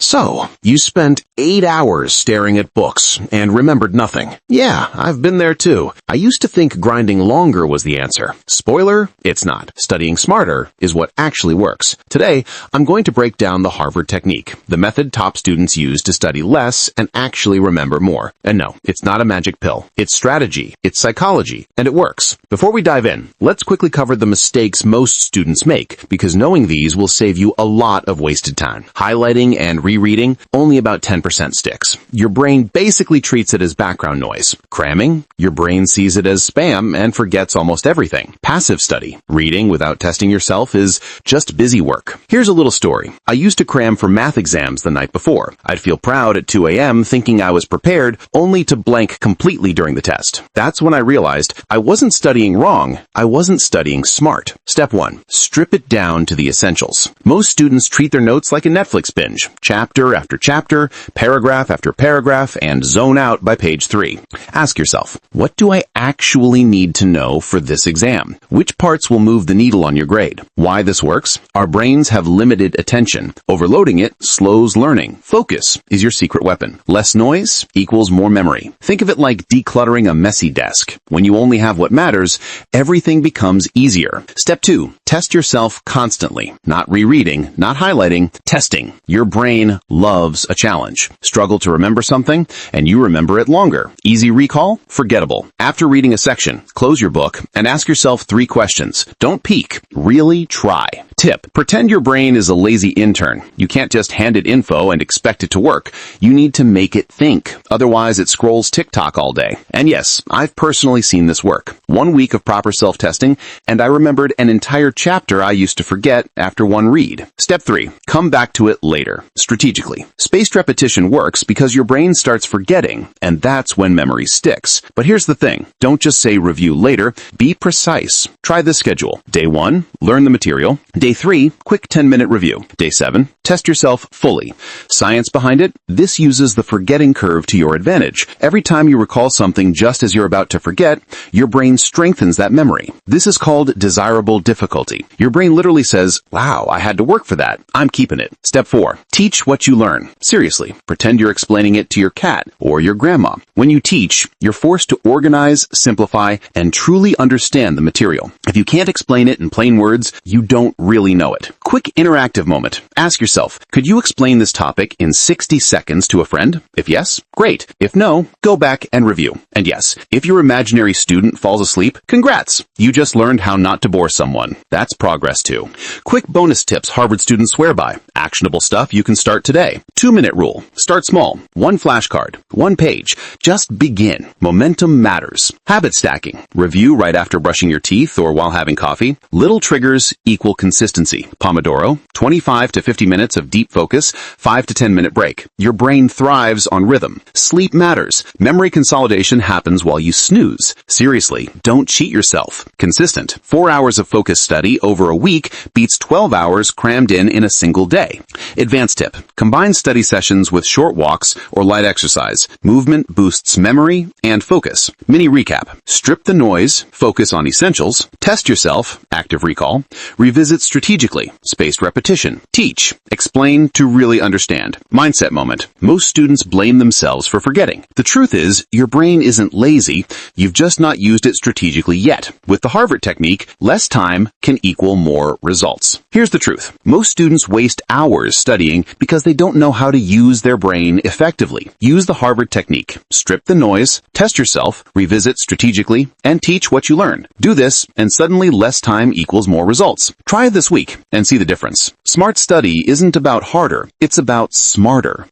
So, you spent 8 hours staring at books and remembered nothing. Yeah, I've been there too. I used to think grinding longer was the answer. Spoiler, it's not. Studying smarter is what actually works. Today, I'm going to break down the Harvard technique, the method top students use to study less and actually remember more. And no, it's not a magic pill. It's strategy, it's psychology, and it works. Before we dive in, let's quickly cover the mistakes most students make, because knowing these will save you a lot of wasted time. Highlighting and rereading, only about 10% sticks. Your brain basically treats it as background noise. Cramming, your brain sees it as spam and forgets almost everything. Passive study, reading without testing yourself, is just busy work. Here's a little story. I used to cram for math exams the night before. I'd feel proud at 2 a.m. thinking I was prepared, only to blank completely during the test. That's when I realized I wasn't studying wrong, I wasn't studying smart. Step 1. Strip it down to the essentials. Most students treat their notes like a Netflix binge. Chapter after chapter, paragraph after paragraph, and zone out by page 3. Ask yourself, what do I actually need to know for this exam? Which parts will move the needle on your grade? Why this works? Our brains have limited attention. Overloading it slows learning. Focus is your secret weapon. Less noise equals more memory. Think of it like decluttering a messy desk. When you only have what matters, everything becomes easier. Step 2. Test yourself constantly. Not rereading, not highlighting, testing. Your brain loves a challenge. Struggle to remember something, and you remember it longer. Easy recall, forgettable. After reading a section, close your book and ask yourself 3 questions. Don't peek. Really try. Tip. Pretend your brain is a lazy intern. You can't just hand it info and expect it to work. You need to make it think. Otherwise, it scrolls TikTok all day. And yes, I've personally seen this work. 1 week of proper self-testing, and I remembered an entire chapter I used to forget after 1 read. Step 3. Come back to it later. Strategically. Spaced repetition works because your brain starts forgetting, and that's when memory sticks. But here's the thing. Don't just say review later. Be precise. Try this schedule. Day 1, learn the material. Day 3, quick 10-minute review. Day 7, test yourself fully. Science behind it? This uses the forgetting curve to your advantage. Every time you recall something just as you're about to forget, your brain strengthens that memory. This is called desirable difficulty. Your brain literally says, wow, I had to work for that. I'm keeping it. Step 4, teach what you learn. Seriously, pretend you're explaining it to your cat or your grandma. When you teach, you're forced to organize, simplify, and truly understand the material. If you can't explain it in plain words, you don't really know it. Quick interactive moment. Ask yourself, could you explain this topic in 60 seconds to a friend? If yes, great. If no, go back and review. And yes, if your imaginary student falls asleep, congrats! You just learned how not to bore someone. That's progress too. Quick bonus tips Harvard students swear by. Actionable stuff you can start today. 2-minute rule. Start small. 1 flashcard. 1 page. Just begin. Momentum matters. Habit stacking. Review right after brushing your teeth or while having coffee. Little triggers equal consistency. Pomodoro. 25 to 50 minutes of deep focus. 5 to 10-minute break. Your brain thrives on rhythm. Sleep matters. Memory consolidation happens while you snooze. Seriously, don't cheat yourself. Consistent. 4 hours of focused study over a week beats 12 hours crammed in a single day. Advanced tip. Combine study sessions with short walks or light exercise. Movement boosts memory and focus. Mini recap. Strip the noise, focus on essentials, test yourself, active recall, revisit strategically, spaced repetition, teach, explain to really understand. Mindset moment. Most students blame themselves for forgetting. The truth is, your brain isn't lazy, you've just not used it strategically yet. With the Harvard technique, less time can equal more results. Here's the truth. Most students waste hours studying because they don't know how to use their brain effectively. Use the Harvard technique. Strip the noise, test yourself, revisit strategically, and teach what you learn. Do this, and suddenly less time equals more results. Try it this week and see the difference. Smart study isn't about harder, it's about smarter.